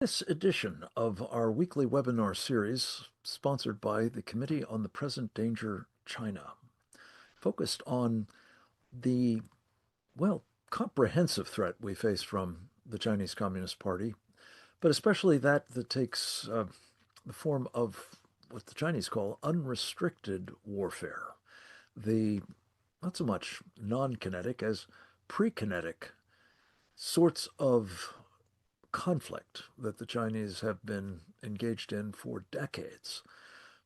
This edition of our weekly webinar series, sponsored by the Committee on the Present Danger China, focused on the, comprehensive threat we face from the Chinese Communist Party, but especially that takes the form of what the Chinese call unrestricted warfare. The not so much non-kinetic as pre-kinetic sorts of conflict that the Chinese have been engaged in for decades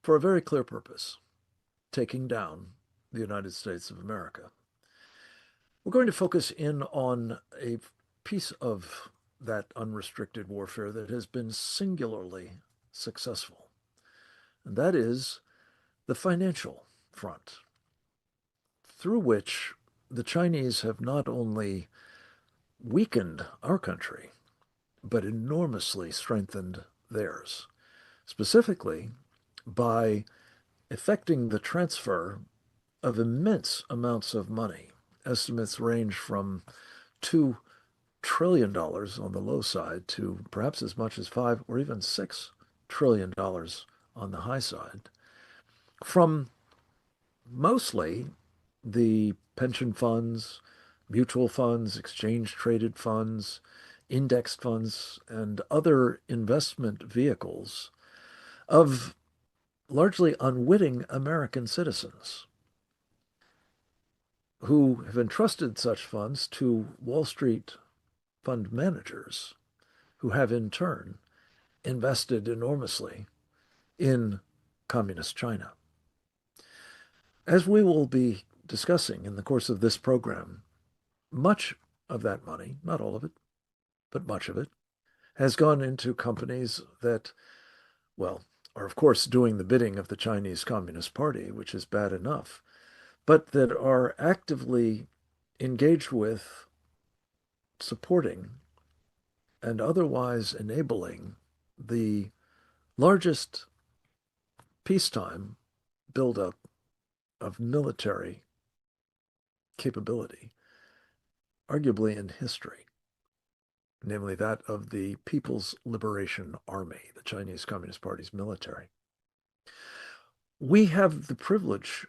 for a very clear purpose: taking down the United States of America. We're going to focus in on a piece of that unrestricted warfare that has been singularly successful, and that is the financial front, through which the Chinese have not only weakened our country, but enormously strengthened theirs, specifically by effecting the transfer of immense amounts of money. Estimates range from $2 trillion on the low side to perhaps as much as $5 or even $6 trillion on the high side, from mostly the pension funds, mutual funds, exchange-traded funds, indexed funds, and other investment vehicles of largely unwitting American citizens who have entrusted such funds to Wall Street fund managers who have in turn invested enormously in communist China. As we will be discussing in the course of this program, much of that money, not all of it, but much of it, has gone into companies that, are of course doing the bidding of the Chinese Communist Party, which is bad enough, but that are actively engaged with, supporting, and otherwise enabling the largest peacetime buildup of military capability, arguably in history, namely that of the People's Liberation Army, the Chinese Communist Party's military. We have the privilege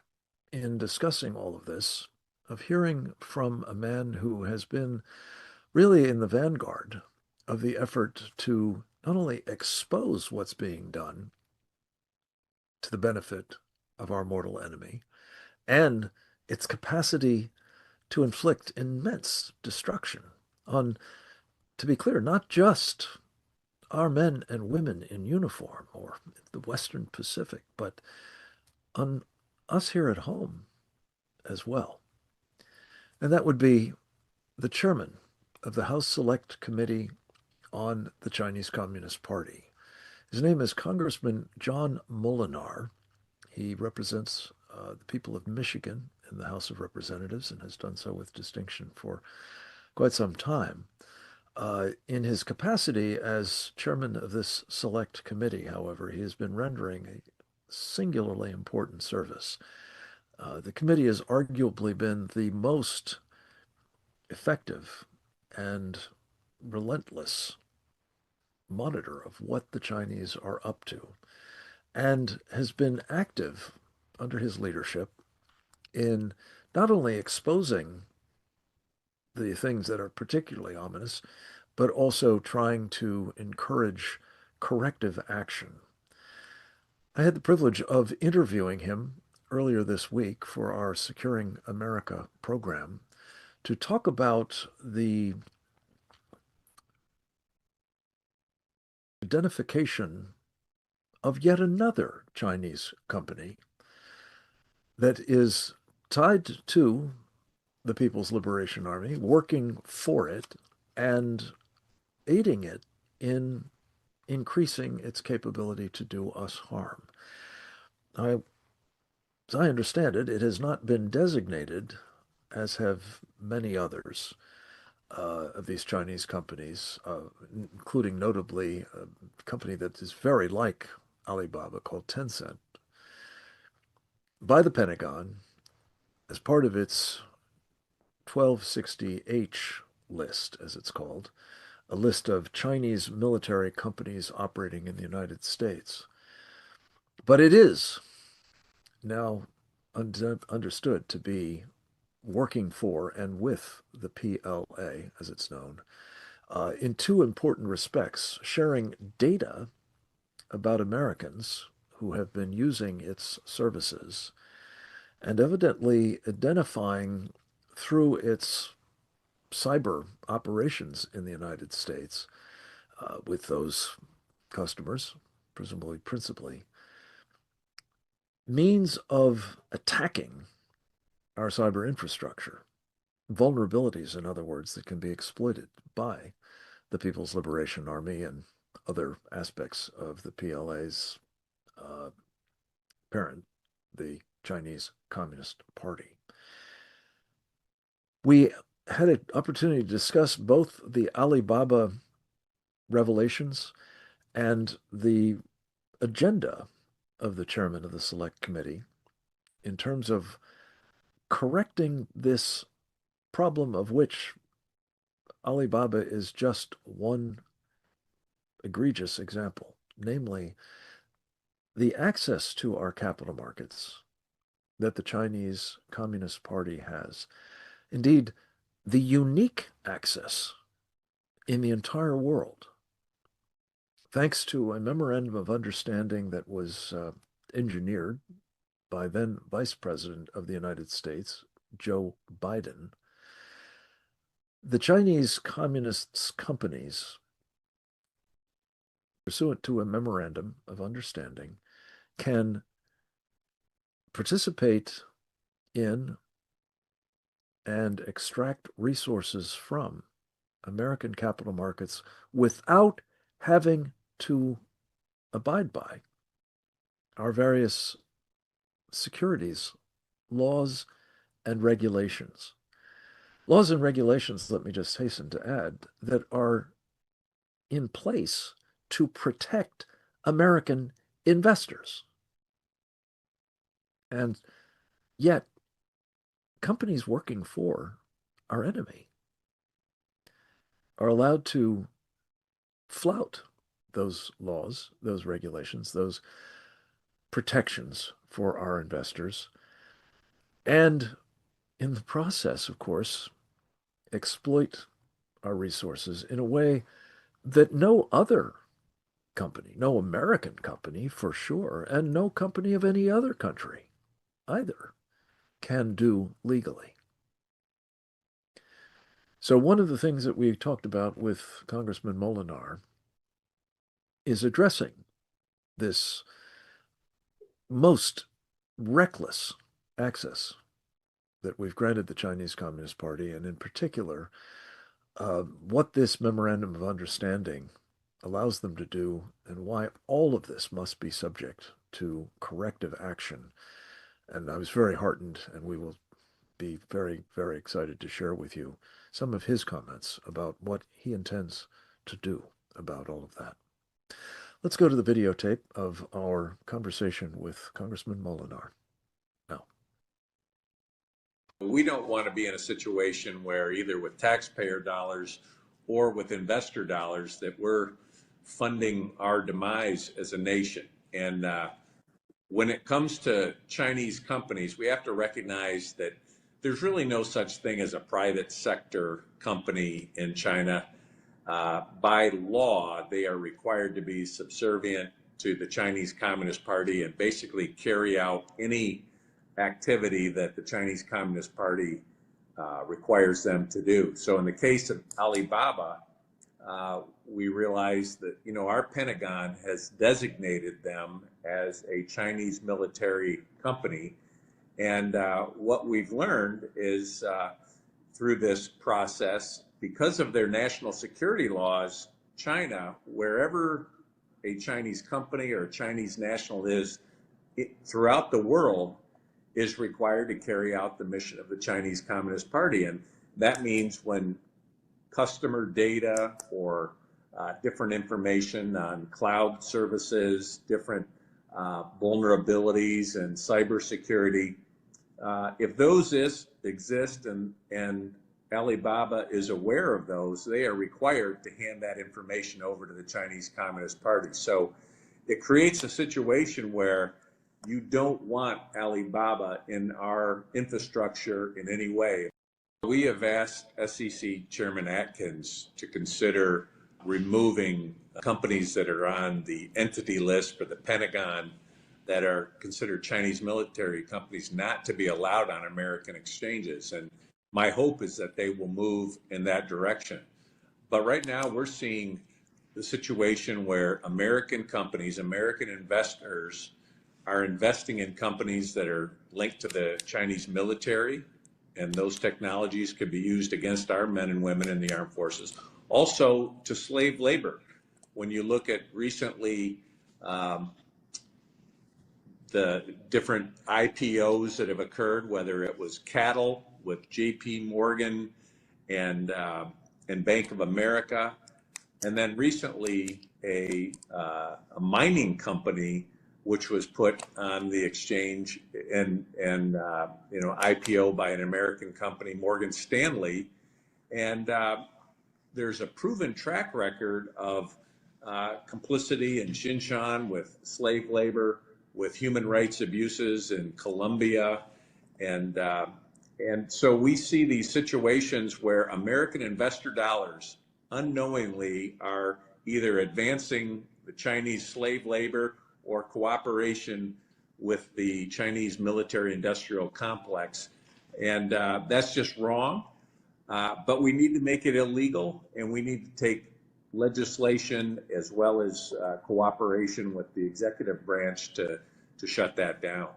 in discussing all of this of hearing from a man who has been really in the vanguard of the effort to not only expose what's being done to the benefit of our mortal enemy and its capacity to inflict immense destruction on, to be clear, not just our men and women in uniform or the Western Pacific, but on us here at home as well. And that would be the chairman of the House Select Committee on the Chinese Communist Party. His name is Congressman John Moolenaar. He represents the people of Michigan in the House of Representatives and has done so with distinction for quite some time. In his capacity as chairman of this select committee, however, he has been rendering a singularly important service. The committee has arguably been the most effective and relentless monitor of what the Chinese are up to, and has been active under his leadership in not only exposing the things that are particularly ominous, but also trying to encourage corrective action. I had the privilege of interviewing him earlier this week for our Securing America program to talk about the identification of yet another Chinese company that is tied to the People's Liberation Army, working for it and aiding it in increasing its capability to do us harm. As I understand it, it has not been designated, as have many others of these Chinese companies, including notably a company that is very like Alibaba called Tencent, by the Pentagon as part of its 1260H list, as it's called, a list of Chinese military companies operating in the United States. But it is now understood to be working for and with the PLA, as it's known, in two important respects: sharing data about Americans who have been using its services, and evidently identifying through its cyber operations in the United States with those customers, presumably principally, means of attacking our cyber infrastructure, vulnerabilities, in other words, that can be exploited by the People's Liberation Army and other aspects of the PLA's parent, the Chinese Communist Party. We had an opportunity to discuss both the Alibaba revelations and the agenda of the chairman of the Select Committee in terms of correcting this problem, of which Alibaba is just one egregious example, namely the access to our capital markets that the Chinese Communist Party has. Indeed, the unique access in the entire world, thanks to a memorandum of understanding that was engineered by then Vice President of the United States, Joe Biden. The Chinese Communist companies, pursuant to a memorandum of understanding, can participate in and extract resources from American capital markets without having to abide by our various securities laws and regulations. Laws and regulations, let me just hasten to add, that are in place to protect American investors. And yet, companies working for our enemy are allowed to flout those laws, those regulations, those protections for our investors, and in the process, of course, exploit our resources in a way that no other company, no American company for sure, and no company of any other country either, can do legally. So one of the things that we talked about with Congressman Molinar is addressing this most reckless access that we've granted the Chinese Communist Party, and in particular, what this memorandum of understanding allows them to do, and why all of this must be subject to corrective action. And I was very heartened, and we will be very, very excited to share with you some of his comments about what he intends to do about all of that. Let's go to the videotape of our conversation with Congressman Molinar now. We don't want to be in a situation where either with taxpayer dollars or with investor dollars that we're funding our demise as a nation. And when it comes to Chinese companies, we have to recognize that there's really no such thing as a private sector company in China. By law, they are required to be subservient to the Chinese Communist Party and basically carry out any activity that the Chinese Communist Party requires them to do. So in the case of Alibaba, we realize that, our Pentagon has designated them as a Chinese military company. And what we've learned is through this process, because of their national security laws, China, wherever a Chinese company or a Chinese national is throughout the world, is required to carry out the mission of the Chinese Communist Party. And that means when customer data or different information on cloud services, different vulnerabilities and cybersecurity, if those exist and Alibaba is aware of those, they are required to hand that information over to the Chinese Communist Party. So it creates a situation where you don't want Alibaba in our infrastructure in any way. We have asked SEC Chairman Atkins to consider removing companies that are on the entity list for the Pentagon that are considered Chinese military companies not to be allowed on American exchanges. And my hope is that they will move in that direction. But right now we're seeing the situation where American companies, American investors are investing in companies that are linked to the Chinese military, and those technologies could be used against our men and women in the armed forces. Also to slave labor. When you look at recently the different IPOs that have occurred, whether it was cattle with JP Morgan and Bank of America, and then recently a mining company which was put on the exchange and IPO by an American company, Morgan Stanley, and there's a proven track record of complicity in Xinjiang with slave labor, with human rights abuses in Colombia, and so we see these situations where American investor dollars unknowingly are either advancing the Chinese slave labor or cooperation with the Chinese military industrial complex. And that's just wrong. But we need to make it illegal, and we need to take legislation as well as cooperation with the executive branch to shut that down.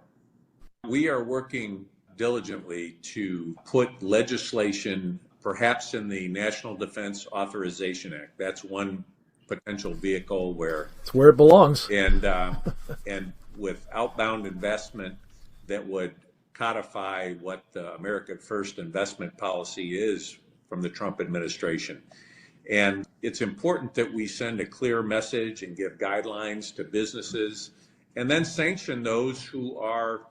We are working diligently to put legislation perhaps in the National Defense Authorization Act. That's one potential vehicle where it's where it belongs. And with outbound investment that would codify what the America First investment policy is from the Trump administration. And it's important that we send a clear message and give guidelines to businesses and then sanction those who are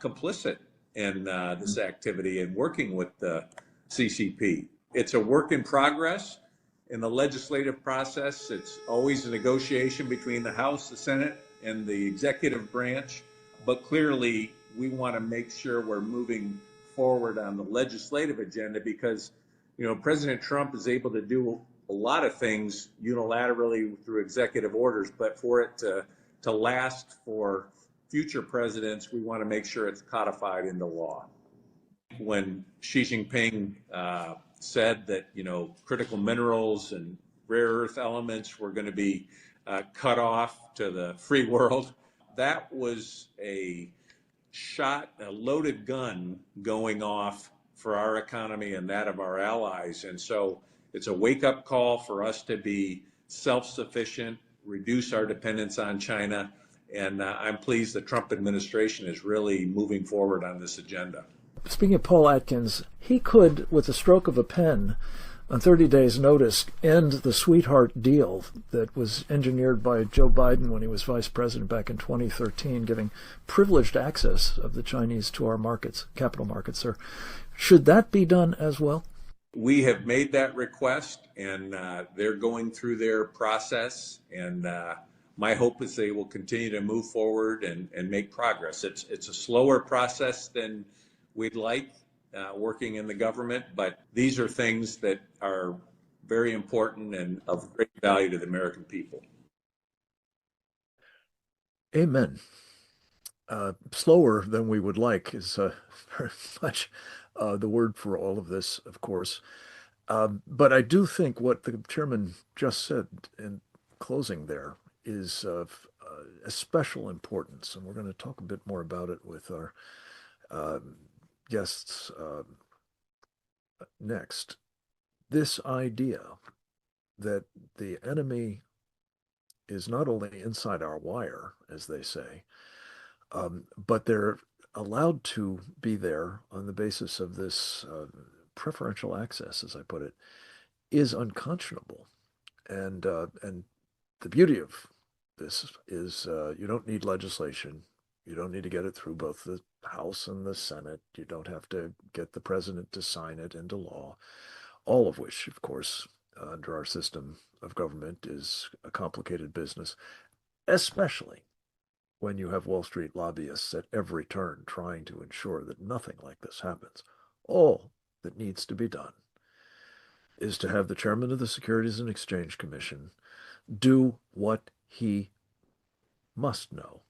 complicit in this activity and working with the CCP. It's a work in progress in the legislative process. It's always a negotiation between the House, the Senate, and the executive branch. But clearly, we want to make sure we're moving forward on the legislative agenda because, President Trump is able to do a lot of things unilaterally through executive orders, but for it to last for future presidents, we want to make sure it's codified into law. When Xi Jinping said that, critical minerals and rare earth elements were going to be cut off to the free world, that was a loaded gun going off for our economy and that of our allies. And so it's a wake-up call for us to be self-sufficient, reduce our dependence on China, and I'm pleased the Trump administration is really moving forward on this agenda. Speaking of Paul Atkins, he could, with the stroke of a pen, on 30 days' notice, end the sweetheart deal that was engineered by Joe Biden when he was vice president back in 2013, giving privileged access of the Chinese to our markets, capital markets, sir. Should that be done as well? We have made that request, and they're going through their process, and my hope is they will continue to move forward and make progress. It's a slower process than we'd like working in the government, but these are things that are very important and of great value to the American people. Amen. Slower than we would like is very much the word for all of this, of course. But I do think what the chairman just said in closing there is of special importance, and we're going to talk a bit more about it with our guests next. This idea that the enemy is not only inside our wire, as they say, but they're allowed to be there on the basis of this preferential access, as I put it, is unconscionable. And the beauty of this is you don't need legislation. You don't need to get it through both the House and the Senate. You don't have to get the president to sign it into law, all of which, of course, under our system of government is a complicated business, especially when you have Wall Street lobbyists at every turn trying to ensure that nothing like this happens. All that needs to be done is to have the chairman of the Securities and Exchange Commission do what he must know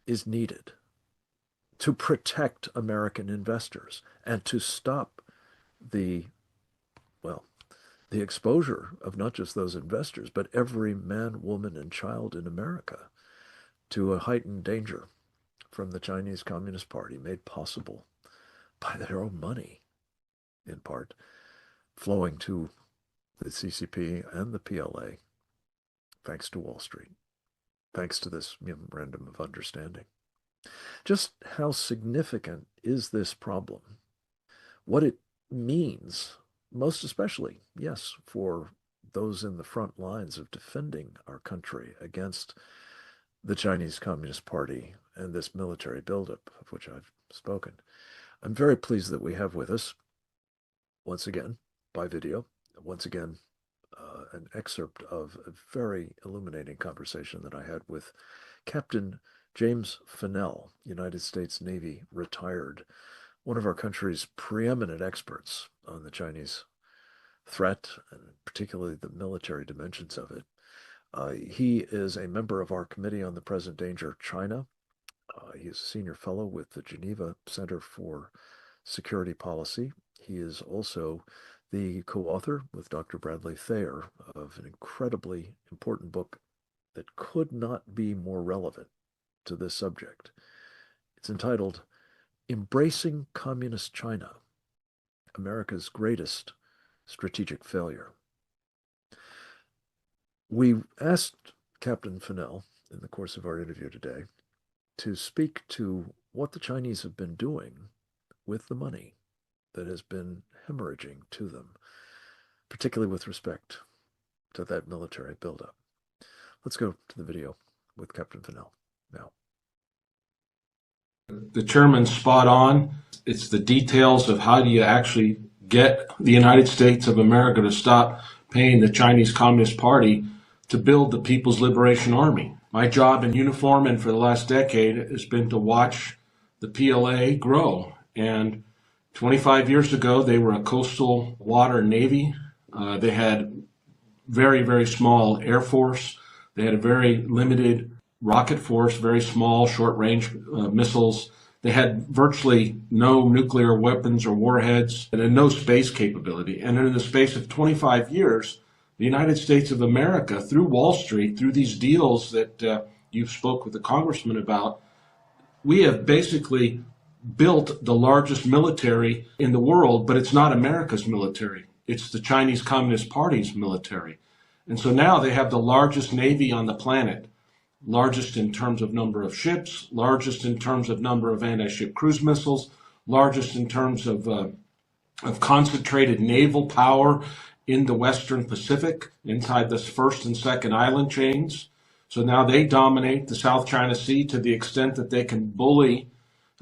is needed to protect American investors and to stop the exposure of not just those investors, but every man, woman, and child in America to a heightened danger from the Chinese Communist Party, made possible by their own money, in part, flowing to the CCP and the PLA, thanks to Wall Street, thanks to this memorandum of understanding. Just how significant is this problem? What it means, most especially, yes, for those in the front lines of defending our country against the Chinese Communist Party and this military buildup of which I've spoken. I'm very pleased that we have with us, once again, by video, once again, an excerpt of a very illuminating conversation that I had with Captain James Fennell, United States Navy retired, one of our country's preeminent experts on the Chinese threat, and particularly the military dimensions of it. He is a member of our Committee on the Present Danger of China. He is a senior fellow with the Geneva Center for Security Policy. He is also the co-author with Dr. Bradley Thayer of an incredibly important book that could not be more relevant to this subject. It's entitled Embracing Communist China, America's Greatest Strategic Failure. We asked Captain Fennell in the course of our interview today to speak to what the Chinese have been doing with the money that has been hemorrhaging to them, particularly with respect to that military buildup. Let's go to the video with Captain Fennell now. The chairman's spot on. It's the details of how do you actually get the United States of America to stop paying the Chinese Communist Party to build the People's Liberation Army. My job in uniform and for the last decade has been to watch the PLA grow. And 25 years ago, they were a coastal water navy. They had very, very small air force. They had a very limited rocket force, very small short-range missiles. They had virtually no nuclear weapons or warheads and no space capability. And in the space of 25 years, the United States of America, through Wall Street, through these deals that you spoke with the congressman about, we have basically built the largest military in the world, but it's not America's military. It's the Chinese Communist Party's military. And so now they have the largest navy on the planet, largest in terms of number of ships, largest in terms of number of anti-ship cruise missiles, largest in terms of concentrated naval power in the Western Pacific, inside the first and second island chains. So now they dominate the South China Sea to the extent that they can bully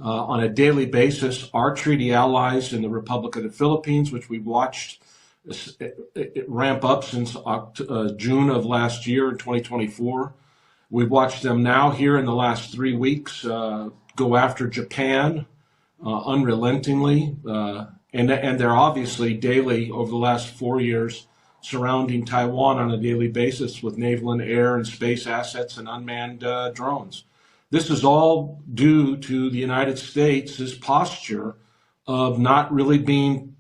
on a daily basis our treaty allies in the Republic of the Philippines, which we watched it ramp up since June of last year in 2024. We've watched them now here in the last 3 weeks go after Japan unrelentingly. And they're obviously daily, over the last 4 years, surrounding Taiwan on a daily basis with naval and air and space assets and unmanned drones. This is all due to the United States' posture of not really being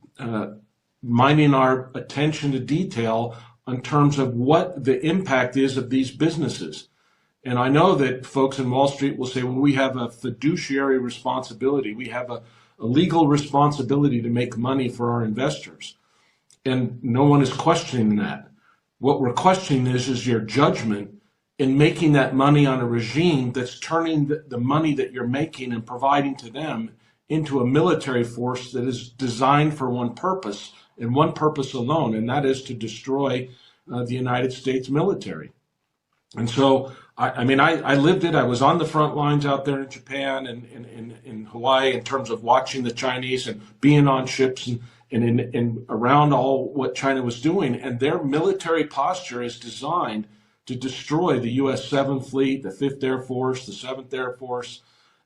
minding our attention to detail in terms of what the impact is of these businesses. And I know that folks in Wall Street will say, well, we have a fiduciary responsibility. We have a legal responsibility to make money for our investors. And no one is questioning that. What we're questioning is your judgment in making that money on a regime that's turning the money that you're making and providing to them into a military force that is designed for one purpose and one purpose alone, and that is to destroy the United States military. And so, I lived it. I was on the front lines out there in Japan and in Hawaii in terms of watching the Chinese and being on ships and around all what China was doing. And their military posture is designed to destroy the U.S. 7th Fleet, the 5th Air Force, the 7th Air Force,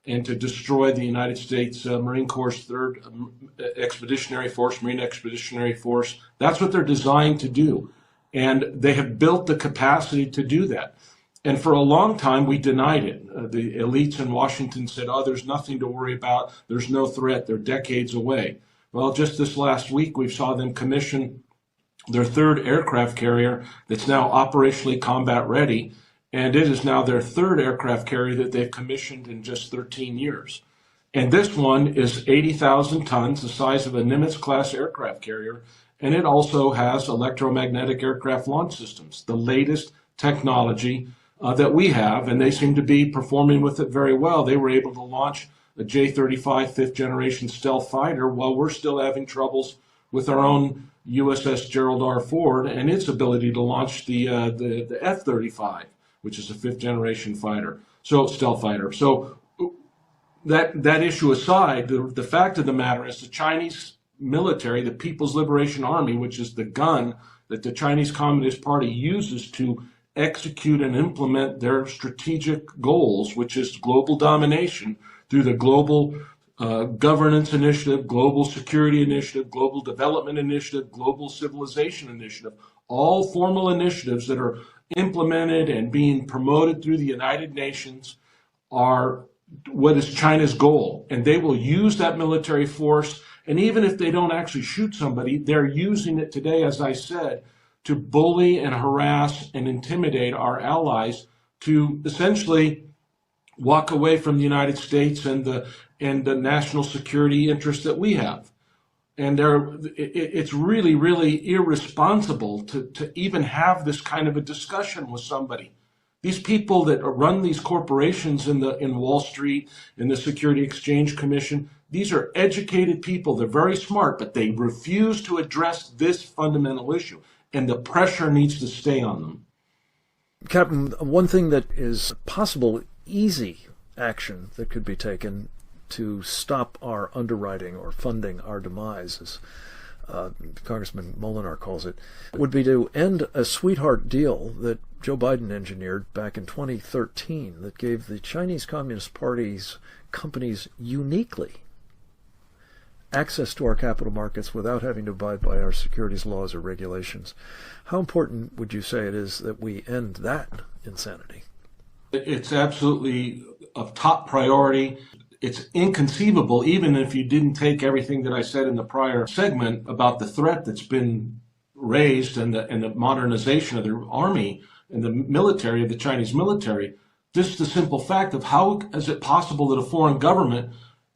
and to destroy the United States Marine Corps' 3rd Expeditionary Force, Marine Expeditionary Force. That's what they're designed to do. And they have built the capacity to do that. And for a long time, we denied it. The elites in Washington said, oh, there's nothing to worry about. There's no threat. They're decades away. Well, just this last week, we saw them commission their 3rd aircraft carrier that's now operationally combat ready. And it is now their 3rd aircraft carrier that they've commissioned in just 13 years. And this one is 80,000 tons, the size of a Nimitz-class aircraft carrier. And it also has electromagnetic aircraft launch systems, the latest technology that we have, and they seem to be performing with it very well. They were able to launch a J-35 5th generation stealth fighter while we're still having troubles with our own USS Gerald R. Ford and its ability to launch the F-35, which is a 5th generation fighter, so stealth fighter. So that issue aside, the fact of the matter is the Chinese military, the People's Liberation Army, which is the gun that the Chinese Communist Party uses to execute and implement their strategic goals, which is global domination through the global governance initiative, global security initiative, global development initiative, global civilization initiative, all formal initiatives that are implemented and being promoted through the United Nations are what is China's goal. And they will use that military force. And even if they don't actually shoot somebody, they're using it today, as I said, to bully and harass and intimidate our allies to essentially walk away from the United States and the national security interests that we have. And it's really, really irresponsible to even have this kind of a discussion with somebody. These people that run these corporations in Wall Street, in the Security Exchange Commission, these are educated people. They're very smart, but they refuse to address this fundamental issue. And the pressure needs to stay on them. Captain, one thing that is possible, easy action that could be taken to stop our underwriting or funding our demise, as Congressman Molinar calls it, would be to end a sweetheart deal that Joe Biden engineered back in 2013 that gave the Chinese Communist Party's companies uniquely access to our capital markets without having to abide by our securities laws or regulations. How important would you say it is that we end that insanity? It's absolutely of top priority. It's inconceivable, even if you didn't take everything that I said in the prior segment about the threat that's been raised and the modernization of their army and the military, of the Chinese military. Just the simple fact of how is it possible that a foreign government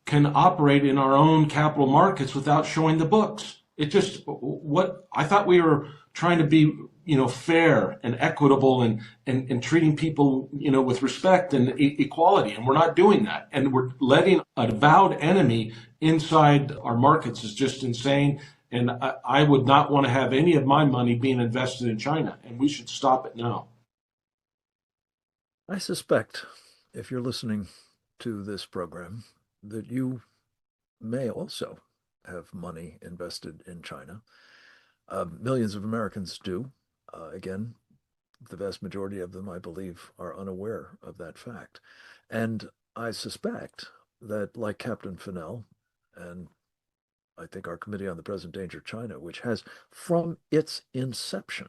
can operate in our own capital markets without showing the books? It just, what I thought we were trying to be, fair and equitable and treating people, with respect and equality. And we're not doing that. And we're letting a avowed enemy inside our markets is just insane. And I would not want to have any of my money being invested in China. And we should stop it now. I suspect, if you're listening to this program, that you may also have money invested in China. Millions of Americans do. Again, the vast majority of them, I believe, are unaware of that fact. And I suspect that, like Captain Fennell, and I think our Committee on the Present Danger of China, which has, from its inception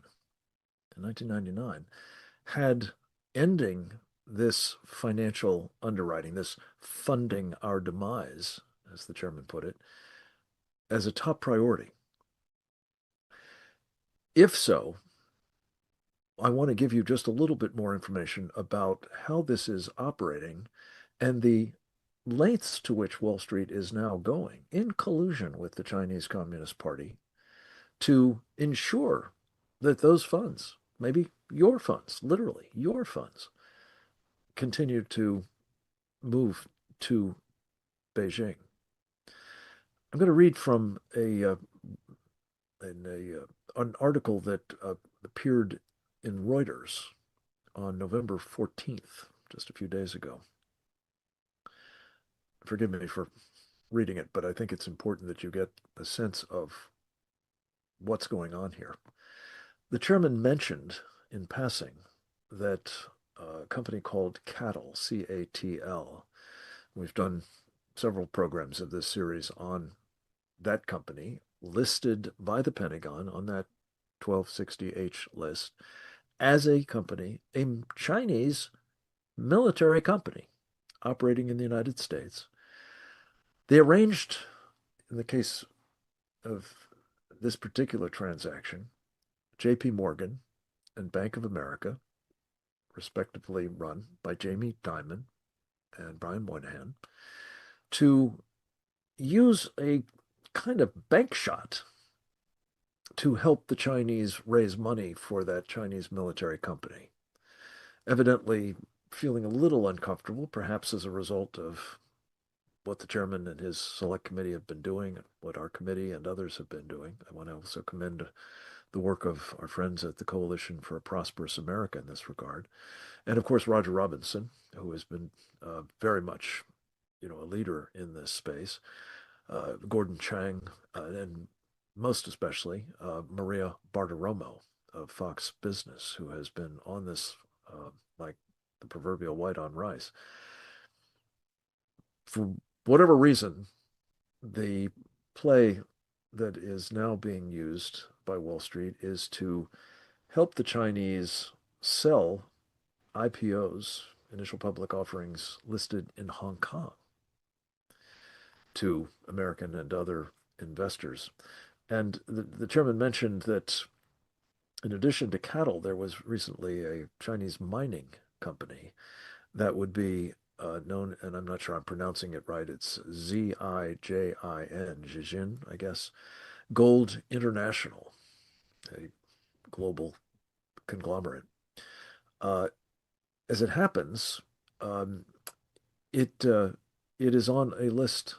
in 1999, had ending this financial underwriting, this funding our demise, as the chairman put it, as a top priority. If so, I want to give you just a little bit more information about how this is operating and the lengths to which Wall Street is now going in collusion with the Chinese Communist Party to ensure that those funds, maybe your funds, literally your funds, continue to move to Beijing. I'm going to read from an article that appeared in Reuters on November 14th, just a few days ago. Forgive me for reading it, but I think it's important that you get a sense of what's going on here. The chairman mentioned in passing that a company called CATL, C-A-T-L. We've done several programs of this series on that company, listed by the Pentagon on that 1260H list as a company, a Chinese military company operating in the United States. They arranged, in the case of this particular transaction, J.P. Morgan and Bank of America, respectively run by Jamie Dimon and Brian Moynihan, to use a kind of bank shot to help the Chinese raise money for that Chinese military company. Evidently feeling a little uncomfortable, perhaps as a result of what the chairman and his select committee have been doing, what our committee and others have been doing. I want to also commend the work of our friends at the Coalition for a Prosperous America in this regard. And of course, Roger Robinson, who has been very much, a leader in this space, Gordon Chang, and most especially Maria Bartiromo of Fox Business, who has been on this like the proverbial white on rice. For whatever reason, the play that is now being used by Wall Street is to help the Chinese sell IPOs, initial public offerings listed in Hong Kong, to American and other investors. And the chairman mentioned that in addition to CATL, there was recently a Chinese mining company that would be known, and I'm not sure I'm pronouncing it right, it's Z-I-J-I-N, Zijin, I guess, Gold International, a global conglomerate. As it happens, it is on a list,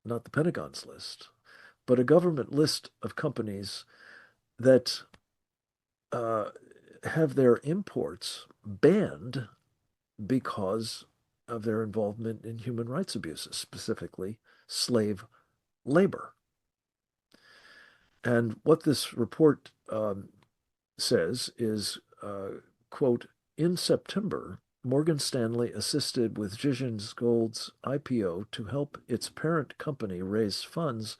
not the Pentagon's list, but a government list of companies that have their imports banned because of their involvement in human rights abuses, specifically slave labor. And what this report says is, quote, in September, Morgan Stanley assisted with Zijin Gold's IPO to help its parent company raise funds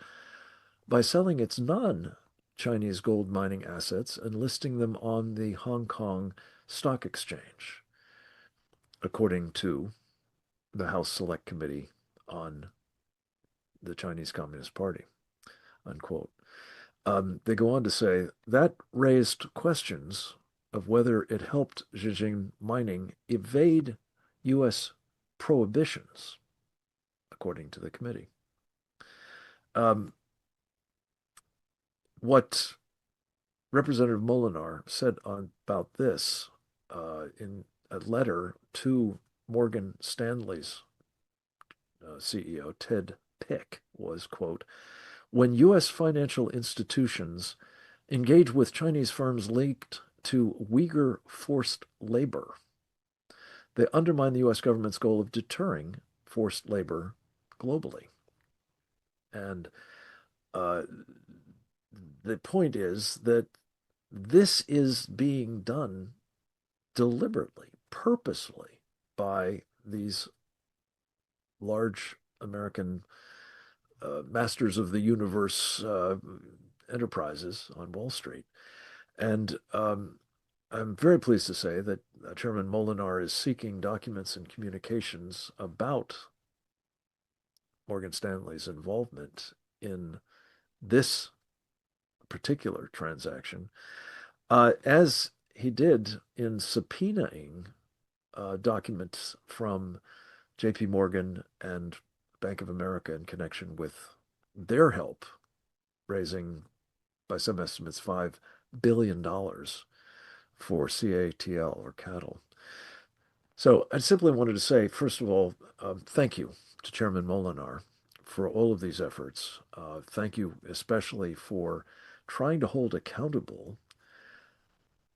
by selling its non-Chinese gold mining assets and listing them on the Hong Kong Stock Exchange, according to the House Select Committee on the Chinese Communist Party, unquote. They go on to say that raised questions of whether it helped Zijin Mining evade U.S. prohibitions, according to the committee. What Representative Molenaar said about this in a letter to Morgan Stanley's CEO, Ted Pick, was, quote, when U.S. financial institutions engage with Chinese firms linked to Uyghur forced labor, they undermine the U.S. government's goal of deterring forced labor globally. And the point is that this is being done deliberately, purposefully by these large American masters of the universe enterprises on Wall Street. And I'm very pleased to say that Chairman Molenaar is seeking documents and communications about Morgan Stanley's involvement in this particular transaction, as he did in subpoenaing documents from J.P. Morgan and Bank of America in connection with their help raising, by some estimates, $5 billion for CATL or CATL. So I simply wanted to say, first of all, thank you to Chairman Molenaar for all of these efforts. Thank you especially for trying to hold accountable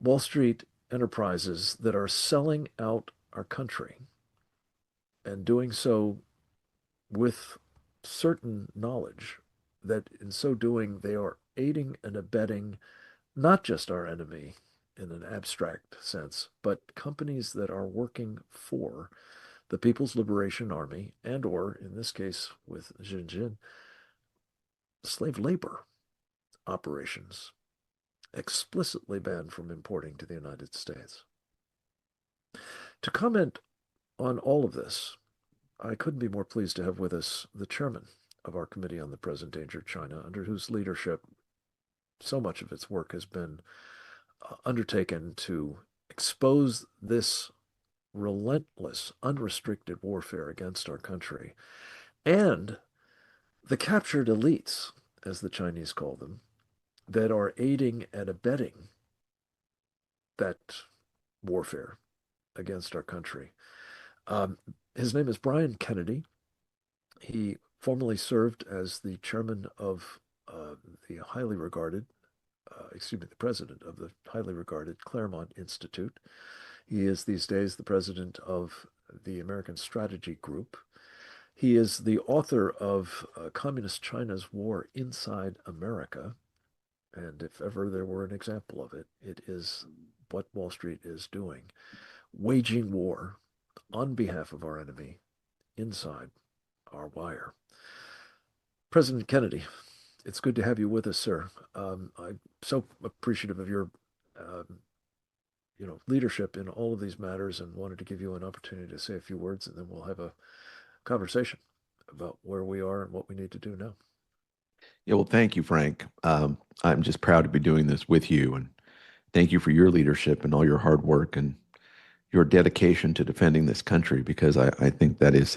Wall Street enterprises that are selling out our country and doing so with certain knowledge that in so doing they are aiding and abetting not just our enemy in an abstract sense, but companies that are working for the People's Liberation Army and or, in this case with Xinjiang, slave labor operations explicitly banned from importing to the United States. To comment on all of this, I couldn't be more pleased to have with us the chairman of our Committee on the Present Danger of China, under whose leadership so much of its work has been undertaken to expose this relentless, unrestricted warfare against our country and the captured elites, as the Chinese call them, that are aiding and abetting that warfare against our country. His name is Brian Kennedy. He formerly served as the chairman of the highly regarded, the president of the highly regarded Claremont Institute. He is these days the president of the American Strategy Group. He is the author of Communist China's War Inside America. And if ever there were an example of it, it is what Wall Street is doing, waging war on behalf of our enemy inside our wire. President Kennedy, it's good to have you with us, sir. I'm so appreciative of your leadership in all of these matters, and wanted to give you an opportunity to say a few words, and then we'll have a conversation about where we are and what we need to do now. Yeah, well, thank you, Frank. I'm just proud to be doing this with you, and thank you for your leadership and all your hard work and your dedication to defending this country, because I think that is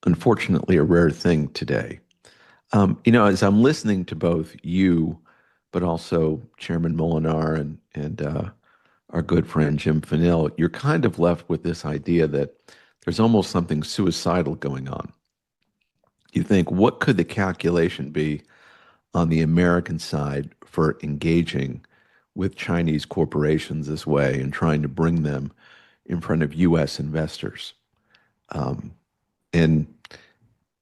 unfortunately a rare thing today. As I'm listening to both you, but also Chairman Molinar and our good friend Jim Fennell, you're kind of left with this idea that there's almost something suicidal going on. You think, what could the calculation be on the American side for engaging with Chinese corporations this way and trying to bring them in front of U.S. investors? And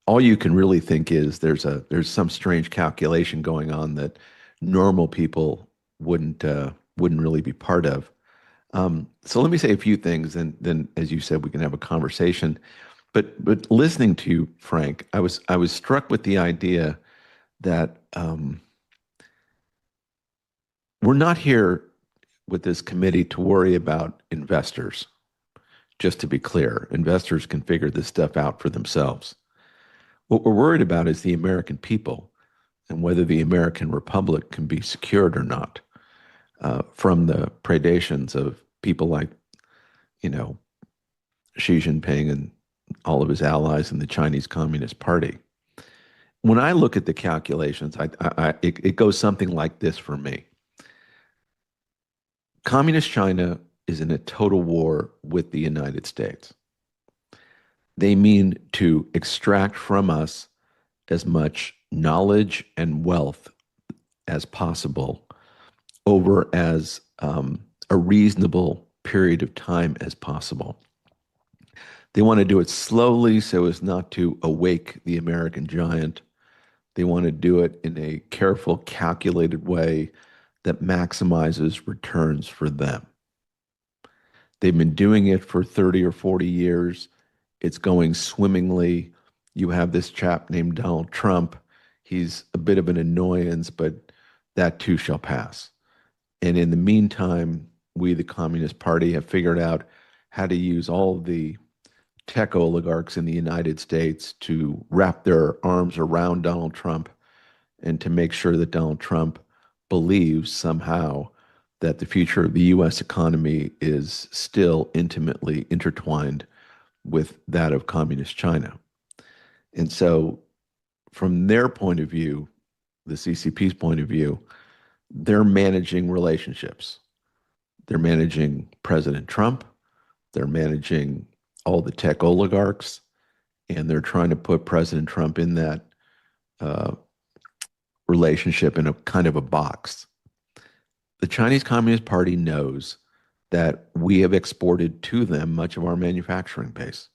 all you can really think is there's some strange calculation going on that normal people wouldn't really be part of. So let me say a few things, and then, as you said, we can have a conversation. But listening to you, Frank, I was struck with the idea that we're not here with this committee to worry about investors. Just to be clear, investors can figure this stuff out for themselves. What we're worried about is the American people and whether the American Republic can be secured or not from the predations of people like, Xi Jinping and all of his allies in the Chinese Communist Party. When I look at the calculations, it goes something like this for me. Communist China is in a total war with the United States. They mean to extract from us as much knowledge and wealth as possible over as a reasonable period of time as possible. They want to do it slowly so as not to awake the American giant. They want to do it in a careful, calculated way that maximizes returns for them. They've been doing it for 30 or 40 years. It's going swimmingly. You have this chap named Donald Trump. He's a bit of an annoyance, but that too shall pass. And in the meantime, we, the Communist Party, have figured out how to use all the tech oligarchs in the United States to wrap their arms around Donald Trump and to make sure that Donald Trump believes somehow that the future of the U.S. economy is still intimately intertwined with that of Communist China. And so from their point of view, the CCP's point of view, they're managing relationships. They're managing President Trump. They're managing all the tech oligarchs, and they're trying to put President Trump in that relationship in a kind of a box. The Chinese Communist Party knows that we have exported to them much of our manufacturing base.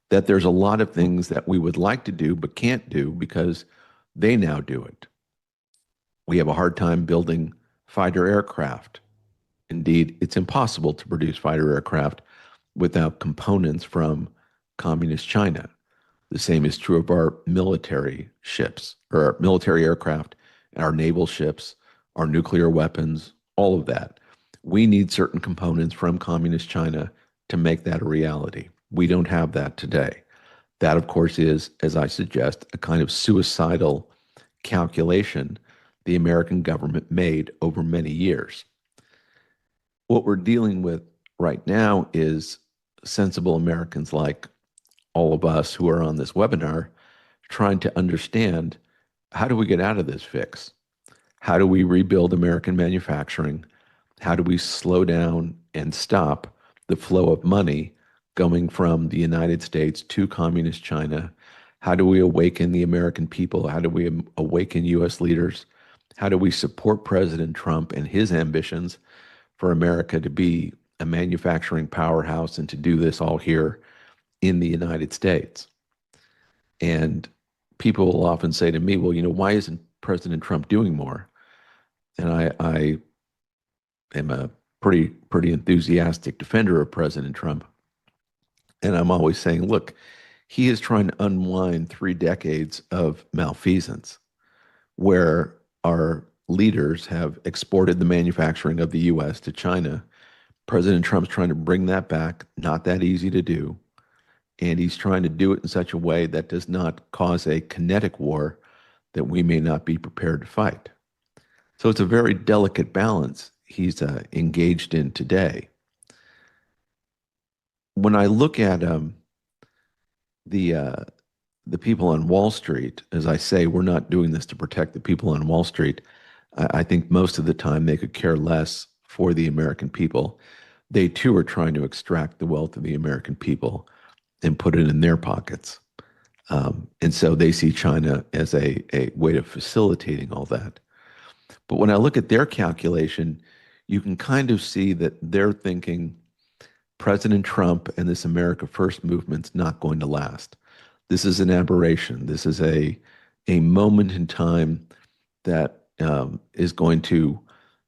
That there's a lot of things that we would like to do but can't do because they now do it. We have a hard time building fighter aircraft. Indeed, it's impossible to produce fighter aircraft without components from communist China. The same is true of our military ships, or our military aircraft, our naval ships, our nuclear weapons, all of that. We need certain components from communist China to make that a reality. We don't have that today. That, of course, is, as I suggest, a kind of suicidal calculation the American government made over many years. What we're dealing with right now is sensible Americans like all of us who are on this webinar trying to understand, how do we get out of this fix? How do we rebuild American manufacturing? How do we slow down and stop the flow of money going from the United States to communist China? How do we awaken the American people? How do we awaken U.S. leaders? How do we support President Trump and his ambitions for America to be a manufacturing powerhouse and to do this all here in the United States? And people will often say to me, well, why isn't President Trump doing more? And I am a pretty enthusiastic defender of President Trump. And I'm always saying, look, he is trying to unwind 3 decades of malfeasance where our leaders have exported the manufacturing of the U.S. to China. President Trump's trying to bring that back. Not that easy to do. And he's trying to do it in such a way that does not cause a kinetic war that we may not be prepared to fight. So it's a very delicate balance he's engaged in today. When I look at the people on Wall Street, as I say, we're not doing this to protect the people on Wall Street. I think most of the time they could care less for the American people. They too are trying to extract the wealth of the American people and put it in their pockets. And so they see China as a way of facilitating all that. But when I look at their calculation, you can kind of see that they're thinking President Trump and this America First movement's not going to last. This is an aberration. This is a moment in time that is going to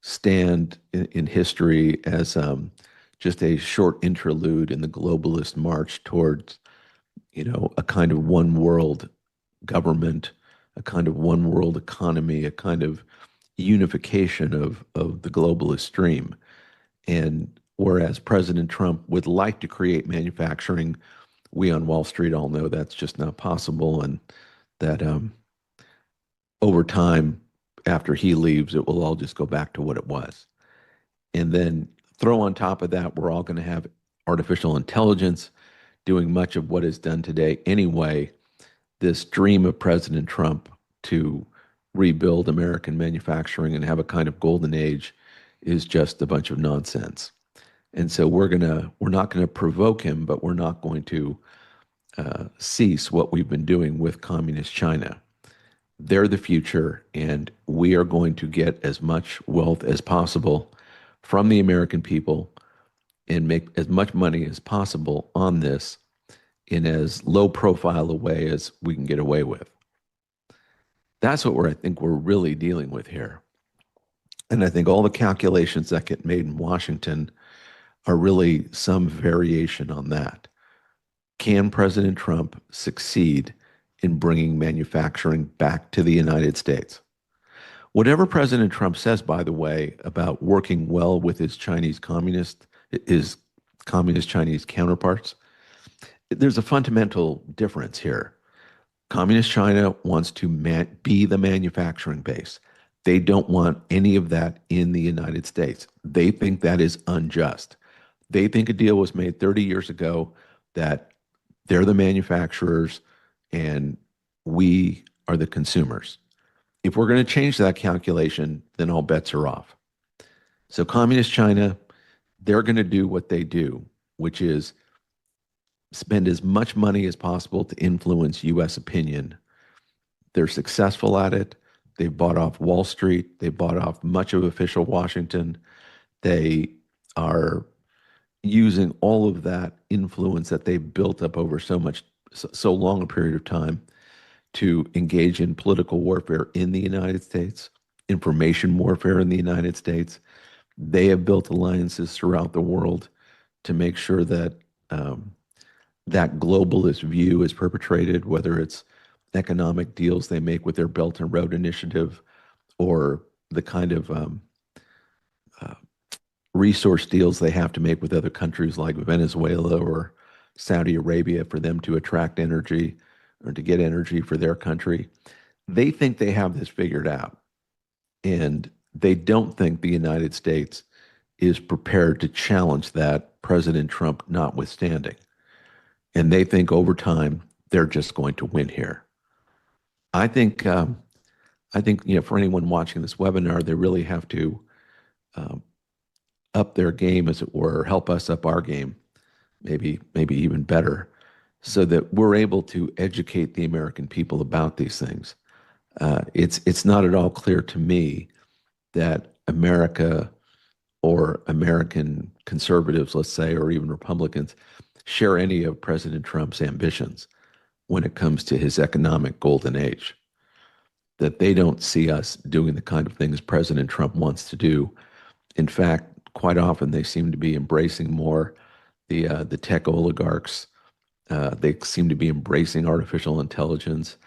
stand in history as just a short interlude in the globalist march towards, a kind of one world government, a kind of one world economy, a kind of unification of the globalist stream. And whereas President Trump would like to create manufacturing, we on Wall Street all know that's just not possible, and that over time, after he leaves, it will all just go back to what it was. And then throw on top of that, we're all going to have artificial intelligence doing much of what is done today anyway. This dream of President Trump to rebuild American manufacturing and have a kind of golden age is just a bunch of nonsense. And so we're not going to provoke him, but we're not going to cease what we've been doing with communist China. They're the future, and we are going to get as much wealth as possible from the American people and make as much money as possible on this in as low profile a way as we can get away with. That's what I think we're really dealing with here. And I think all the calculations that get made in Washington are really some variation on that. Can President Trump succeed in bringing manufacturing back to the United States? Whatever President Trump says, by the way, about working well with his communist Chinese counterparts, there's a fundamental difference here. Communist China wants to be the manufacturing base. They don't want any of that in the United States. They think that is unjust. They think a deal was made 30 years ago that they're the manufacturers and we are the consumers. If we're going to change that calculation, then all bets are off. So Communist China, they're going to do what they do, which is spend as much money as possible to influence U.S. opinion. They're successful at it. They've bought off Wall Street. They bought off much of official Washington. They are using all of that influence that they've built up over so long a period of time to engage in political warfare in the United States, information warfare in the United States. They have built alliances throughout the world to make sure that that globalist view is perpetrated, whether it's economic deals they make with their Belt and Road Initiative or the kind of resource deals they have to make with other countries like Venezuela or Saudi Arabia for them to attract energy or to get energy for their country. They think they have this figured out. And they don't think the United States is prepared to challenge that, President Trump notwithstanding. And they think over time they're just going to win here. I think for anyone watching this webinar, they really have to up their game, as it were, help us up our game, maybe even better, so that we're able to educate the American people about these things. It's not at all clear to me that America or American conservatives, let's say, or even Republicans, share any of President Trump's ambitions when it comes to his economic golden age. That they don't see us doing the kind of things President Trump wants to do. In fact, quite often they seem to be embracing more the tech oligarchs. They seem to be embracing artificial intelligence.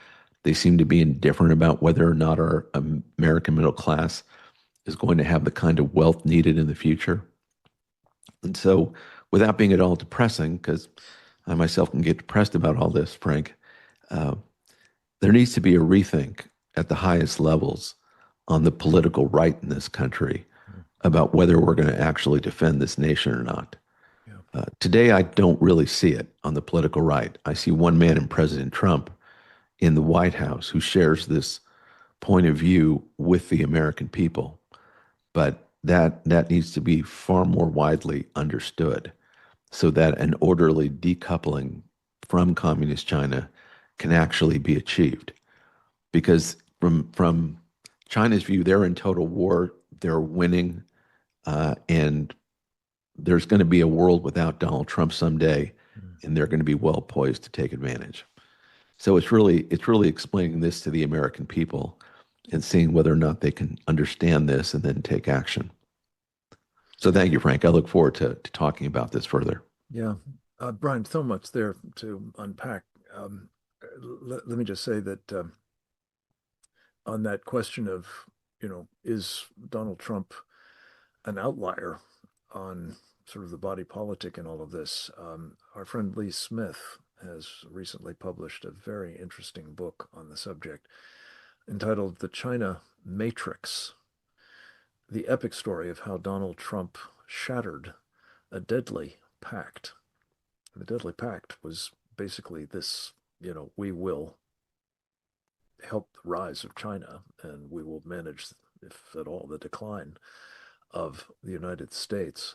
They seem to be indifferent about whether or not our American middle class is going to have the kind of wealth needed in the future. And so, without being at all depressing, because I myself can get depressed about all this, Frank, there needs to be a rethink at the highest levels on the political right in this country about whether we're going to actually defend this nation or not. Today, I don't really see it on the political right. I see one man in President Trump in the White House who shares this point of view with the American people. But that needs to be far more widely understood so that an orderly decoupling from communist China can actually be achieved. Because from China's view, they're in total war, they're winning, and there's going to be a world without Donald Trump someday, and they're going to be well poised to take advantage. So it's really explaining this to the American people and seeing whether or not they can understand this and then take action. So thank you, Frank. I look forward to talking about this further. Yeah. Brian, so much there to unpack. Let me just say that on that question of, is Donald Trump an outlier on sort of the body politic and all of this? Our friend Lee Smith has recently published a very interesting book on the subject entitled The China Matrix, the epic story of how Donald Trump shattered a deadly pact. The deadly pact was basically this, we will help the rise of China and we will manage, if at all, the decline of the United States.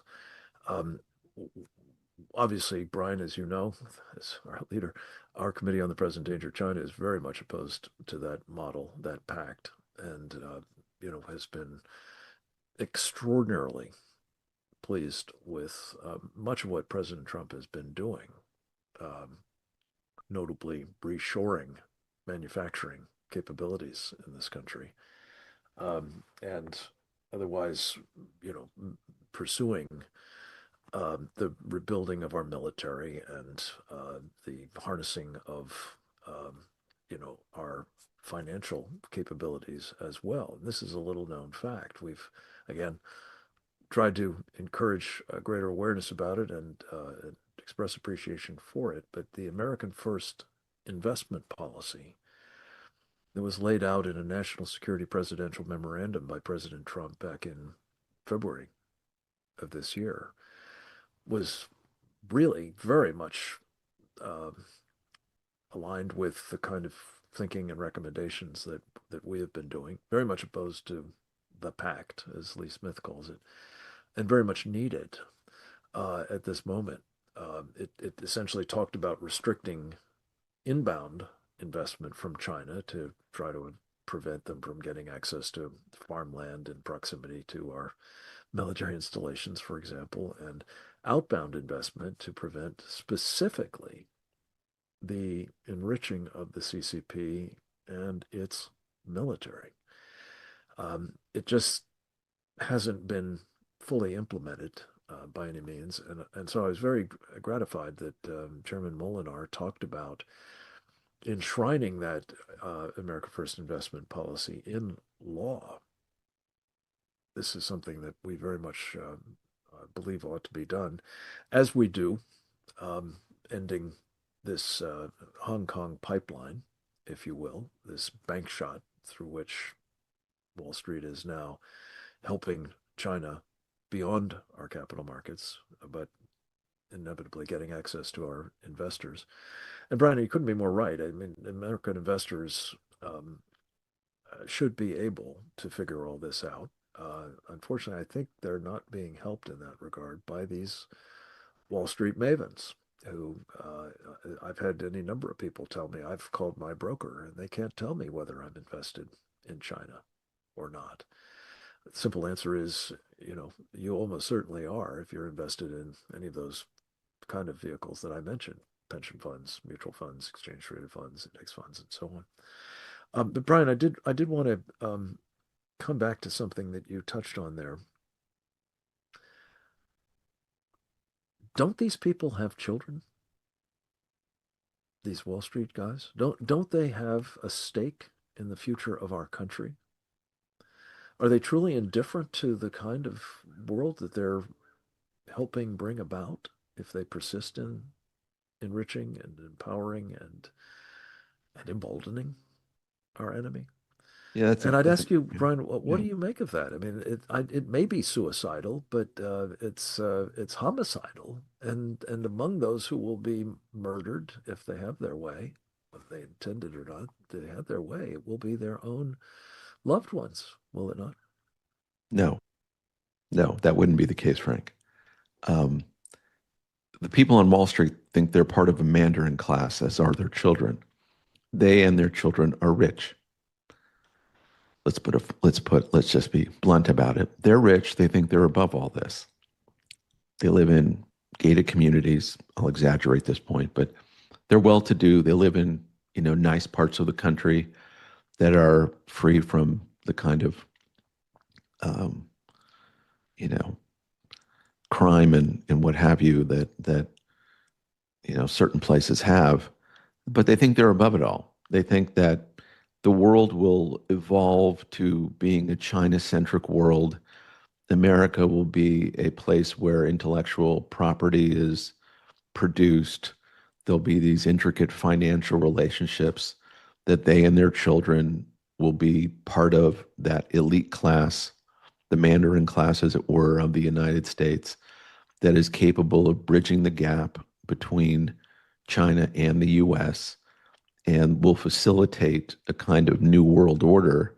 Obviously, Brian, as you know, as our leader, our Committee on the Present Danger of China is very much opposed to that model, that pact, and, has been extraordinarily pleased with much of what President Trump has been doing, notably reshoring manufacturing capabilities in this country, and otherwise, pursuing the rebuilding of our military and the harnessing of, our financial capabilities as well. And this is a little known fact. We've, again, tried to encourage greater awareness about it and express appreciation for it. But the American First investment policy that was laid out in a national security presidential memorandum by President Trump back in February of this year was really very much aligned with the kind of thinking and recommendations that we have been doing, very much opposed to the pact, as Lee Smith calls it, and very much needed at this moment. It essentially talked about restricting inbound investment from China to try to prevent them from getting access to farmland in proximity to our military installations, for example, and outbound investment to prevent specifically the enriching of the CCP and its military. It just hasn't been fully implemented by any means. And so I was very gratified that Chairman Molinar talked about enshrining that America First investment policy in law. This is something that we very much believe ought to be done, as we do, ending this Hong Kong pipeline, if you will, this bank shot through which Wall Street is now helping China beyond our capital markets, but inevitably getting access to our investors. And Brian, you couldn't be more right. I mean, American investors should be able to figure all this out. Unfortunately, I think they're not being helped in that regard by these Wall Street mavens who I've had any number of people tell me, I've called my broker and they can't tell me whether I'm invested in China or not. The simple answer is, you almost certainly are if you're invested in any of those kind of vehicles that I mentioned: pension funds, mutual funds, exchange traded funds, index funds, and so on. But Brian, I did want to come back to something that you touched on there. Don't these people have children? These Wall Street guys? Don't they have a stake in the future of our country? Are they truly indifferent to the kind of world that they're helping bring about if they persist in enriching and empowering and emboldening our enemy? Yeah, and I'd ask you, Brian, what do you make of that? I mean, it may be suicidal, but it's homicidal, and among those who will be murdered if they have their way, whether they intended or not, they have their way, it will be their own loved ones, will it not? No, that wouldn't be the case, Frank. The people on Wall Street think they're part of a Mandarin class, as are their children. They and their children are rich. Let's just be blunt about it. They're rich. They think they're above all this. They live in gated communities. I'll exaggerate this point, but they're well-to-do. They live in, nice parts of the country that are free from the kind of, crime and what have you that certain places have. But they think they're above it all. They think that the world will evolve to being a China-centric world. America will be a place where intellectual property is produced. There'll be these intricate financial relationships that they and their children will be part of that elite class, the Mandarin class, as it were, of the United States, that is capable of bridging the gap between China and the U.S., and will facilitate a kind of new world order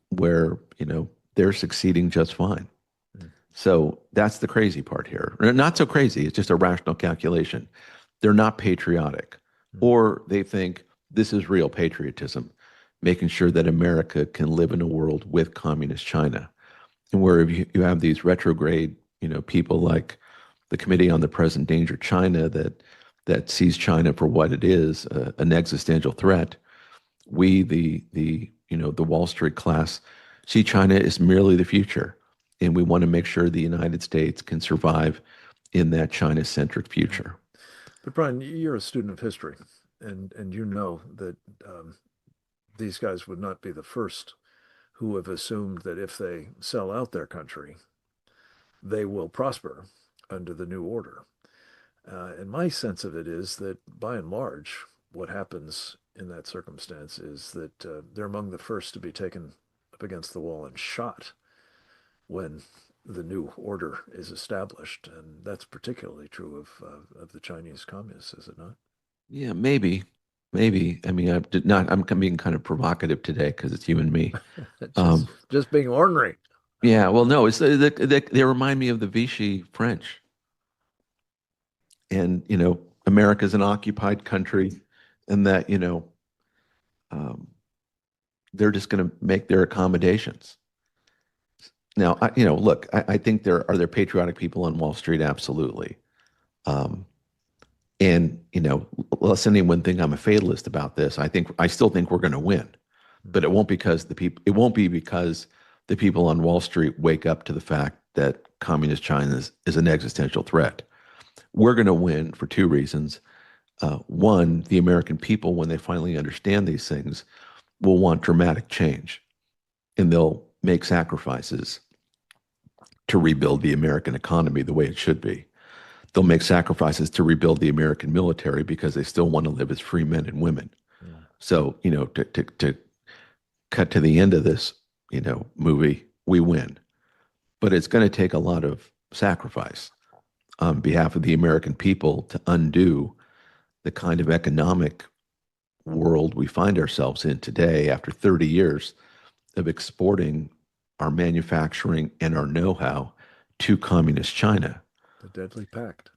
where, they're succeeding just fine. So that's the crazy part here. Not so crazy, it's just a rational calculation. They're not patriotic, or they think this is real patriotism, making sure that America can live in a world with communist China. And where you have these retrograde, people like the Committee on the Present Danger China that sees China for what it is, an existential threat. We, the Wall Street class, see China as merely the future, and we want to make sure the United States can survive in that China-centric future. But Brian, you're a student of history, and you know that these guys would not be the first who have assumed that if they sell out their country, they will prosper under the new order. And my sense of it is that, by and large, what happens in that circumstance is that they're among the first to be taken up against the wall and shot when the new order is established. And that's particularly true of the Chinese communists, is it not? Yeah, maybe. I mean, I'm being kind of provocative today because it's you and me. just being ornery. Yeah, well, no, it's they remind me of the Vichy French. And, America's an occupied country, and that, they're just going to make their accommodations. Now, look, I think there are patriotic people on Wall Street, absolutely. And, listen, anyone think I'm a fatalist about this. I still think we're going to win, but it won't be because the people on Wall Street wake up to the fact that communist China is an existential threat. We're going to win for two reasons. One, the American people, when they finally understand these things, will want dramatic change, and they'll make sacrifices to rebuild the American economy the way it should be. They'll make sacrifices to rebuild the American military because they still want to live as free men and women. Yeah. So, to cut to the end of this, movie, we win. But it's going to take a lot of sacrifice on behalf of the American people to undo the kind of economic world we find ourselves in today after 30 years of exporting our manufacturing and our know-how to communist China. The deadly pact.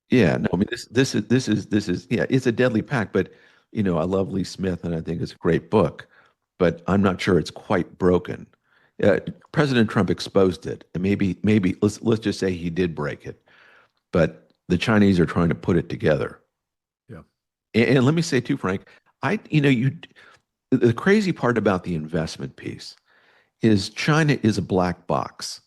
Yeah, no, I mean this is yeah, it's a deadly pact, but I love Lee Smith and I think it's a great book, but I'm not sure it's quite broken. President Trump exposed it, and maybe let's just say he did break it, but the Chinese are trying to put it together. Yeah. And let me say too, Frank, the crazy part about the investment piece is China is a black box,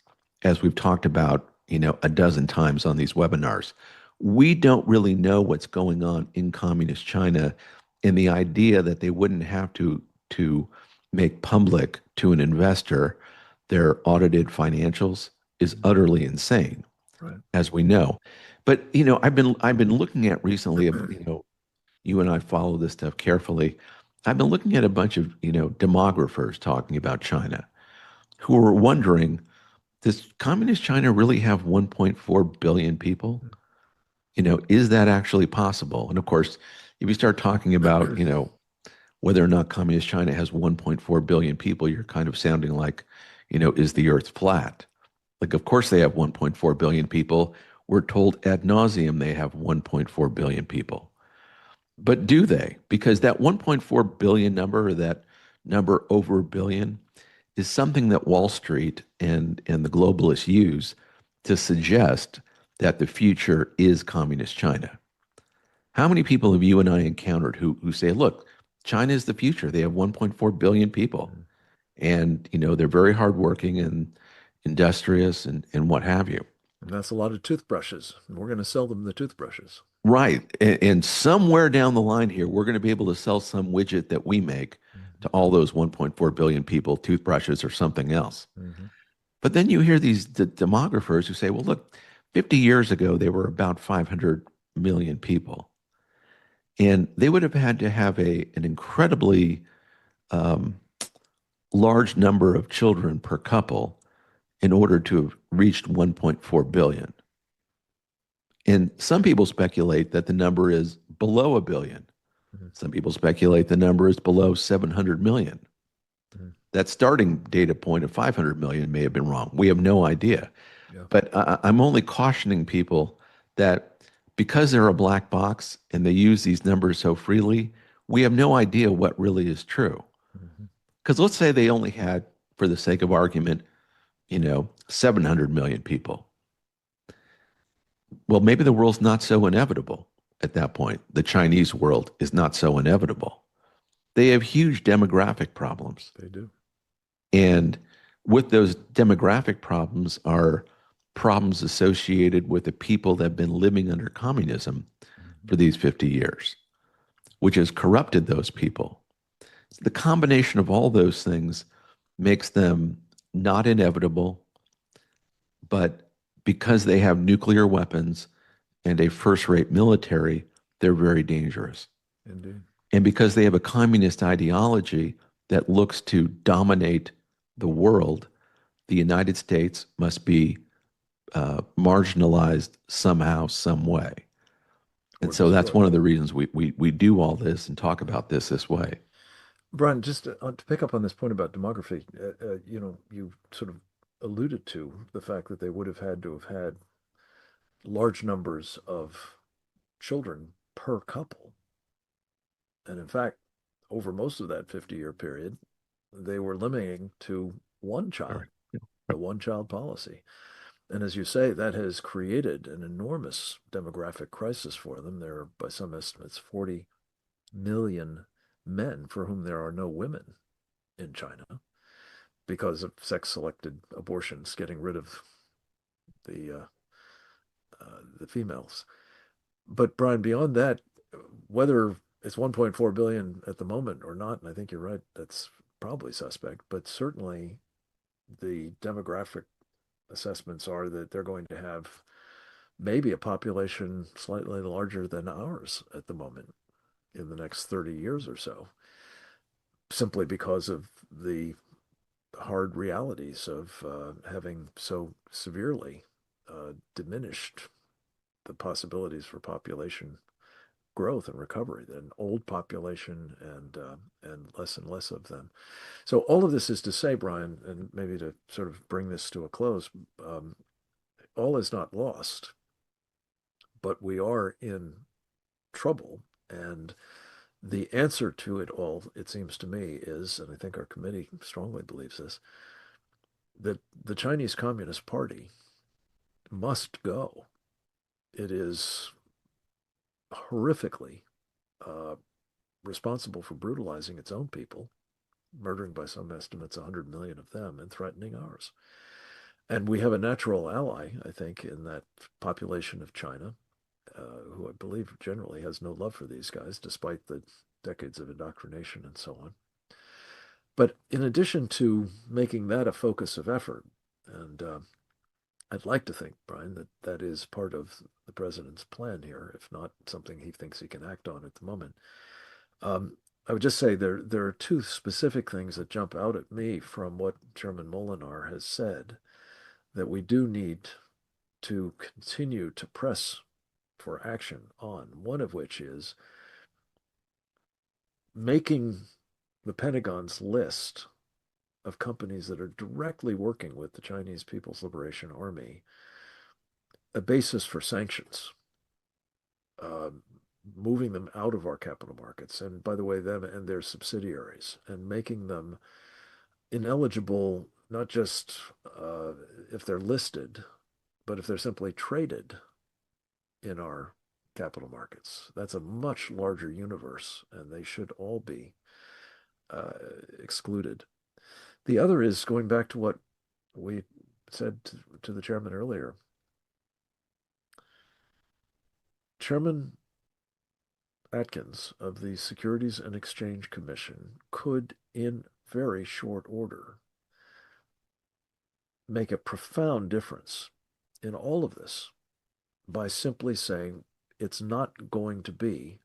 as we've talked about, a dozen times on these webinars. We don't really know what's going on in communist China, and the idea that they wouldn't have to make public to an investor their audited financials is utterly insane, right, as we know. But I've been looking at recently, you and I follow this stuff carefully. I've been looking at a bunch of demographers talking about China, who are wondering, does communist China really have 1.4 billion people? Is that actually possible? And of course, if you start talking about, whether or not communist China has 1.4 billion people, you're kind of sounding like, is the earth flat? Like, of course they have 1.4 billion people. We're told ad nauseum they have 1.4 billion people. But do they? Because that 1.4 billion number, or that number over a billion, is something that Wall Street and the globalists use to suggest that the future is communist China. How many people have you and I encountered who say, look, China is the future. They have 1.4 billion people. And, they're very hardworking and industrious and what have you. And that's a lot of toothbrushes. We're going to sell them the toothbrushes. Right. And somewhere down the line here, we're going to be able to sell some widget that we make to all those 1.4 billion people, toothbrushes or something else. Mm-hmm. But then you hear these demographers who say, well, look, 50 years ago, there were about 500 million people. And they would have had to have an incredibly large number of children per couple in order to have reached 1.4 billion. And some people speculate that the number is below a billion. Mm-hmm. Some people speculate the number is below 700 million. Mm-hmm. That starting data point of 500 million may have been wrong. We have no idea. Yeah. But I'm only cautioning people that because they're a black box and they use these numbers so freely, we have no idea what really is true. Because let's say they only had, for the sake of argument, 700 million people. Well, maybe the world's not so inevitable at that point. The Chinese world is not so inevitable. They have huge demographic problems. They do. And with those demographic problems are problems associated with the people that have been living under communism for these 50 years, which has corrupted those people. So the combination of all those things makes them not inevitable, but because they have nuclear weapons and a first-rate military, they're very dangerous. Indeed. And because they have a communist ideology that looks to dominate the world, the United States must be marginalized somehow, some way. And so that's one of the reasons we do all this and talk about this way. Brian, just to pick up on this point about demography, you sort of alluded to the fact that they would have had to have had large numbers of children per couple. And in fact, over most of that 50-year period, they were limiting to one child. the one-child policy. And as you say, that has created an enormous demographic crisis for them. There are, by some estimates, 40 million men for whom there are no women in China because of sex-selected abortions, getting rid of the females. But Brian, beyond that, whether it's 1.4 billion at the moment or not, and I think you're right, that's probably suspect, but certainly the demographic assessments are that they're going to have maybe a population slightly larger than ours at the moment in the next 30 years or so, simply because of the hard realities of having so severely diminished the possibilities for population growth and recovery, an old population and less of them. So all of this is to say, Brian, and maybe to sort of bring this to a close, all is not lost, but we are in trouble. And the answer to it all, it seems to me, is, and I think our committee strongly believes this, that the Chinese Communist Party must go. It is horrifically responsible for brutalizing its own people, murdering by some estimates 100 million of them and threatening ours. And we have a natural ally, I think, in that population of China, who I believe generally has no love for these guys, despite the decades of indoctrination and so on. But in addition to making that a focus of effort, and I'd like to think, Brian, that that is part of the president's plan here, if not something he thinks he can act on at the moment. I would just say there are two specific things that jump out at me from what Chairman Molinar has said that we do need to continue to press for action on, one of which is making the Pentagon's list of companies that are directly working with the Chinese People's Liberation Army a basis for sanctions, moving them out of our capital markets, and by the way, them and their subsidiaries, and making them ineligible, not just if they're listed, but if they're simply traded in our capital markets. That's a much larger universe, and they should all be excluded. The other is going back to what we said to the chairman earlier. Chairman Atkins of the Securities and Exchange Commission could, in very short order, make a profound difference in all of this by simply saying it's not going to be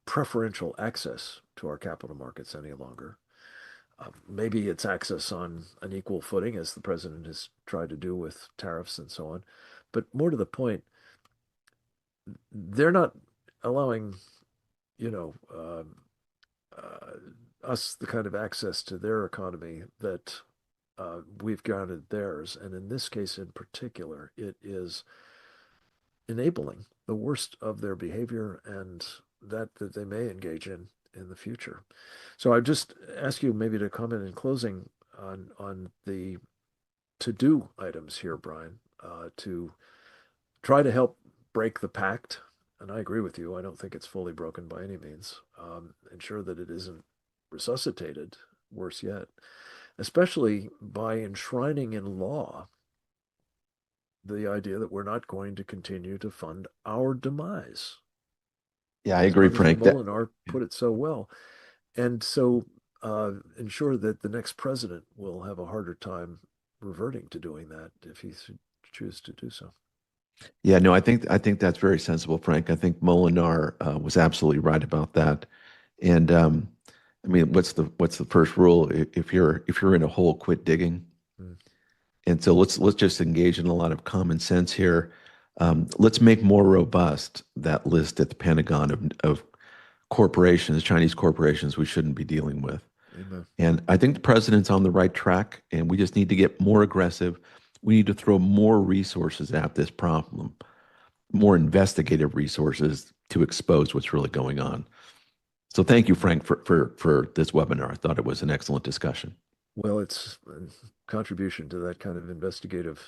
preferential access to our capital markets any longer. Maybe it's access on an equal footing, as the president has tried to do with tariffs and so on. But more to the point, they're not allowing, us the kind of access to their economy that we've granted theirs. And in this case in particular, it is enabling the worst of their behavior and that they may engage in the future. So I just ask you maybe to comment in closing on the to-do items here, Brian, to try to help break the pact. And I agree with you. I don't think it's fully broken by any means. Ensure that it isn't resuscitated, worse yet, especially by enshrining in law the idea that we're not going to continue to fund our demise. Yeah, I agree, Frank. Molinar put it so well. And so ensure that the next president will have a harder time reverting to doing that if he should choose to do so. Yeah, no, I think that's very sensible, Frank. I think Molinar was absolutely right about that. And I mean, what's the first rule? If you're in a hole, quit digging. And so let's just engage in a lot of common sense here. Let's make more robust that list at the Pentagon of corporations, Chinese corporations we shouldn't be dealing with. Amen. And I think the president's on the right track, and we just need to get more aggressive. We need to throw more resources at this problem, more investigative resources to expose what's really going on. So thank you, Frank, for this webinar. I thought it was an excellent discussion. Well, it's contribution to that kind of investigative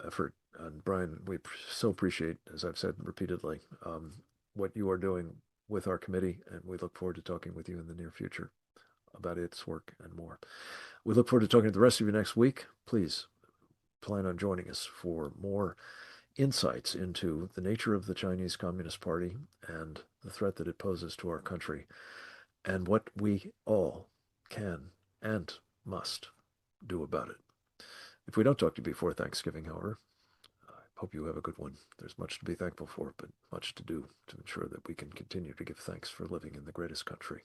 effort. And Brian, we so appreciate, as I've said repeatedly, what you are doing with our committee, and we look forward to talking with you in the near future about its work and more. We look forward to talking to the rest of you next week. Please plan on joining us for more insights into the nature of the Chinese Communist Party and the threat that it poses to our country, and what we all can and must do about it. If we don't talk to you before Thanksgiving, however, I hope you have a good one. There's much to be thankful for, but much to do to ensure that we can continue to give thanks for living in the greatest country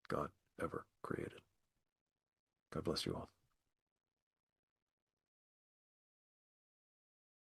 God ever created. God bless you all.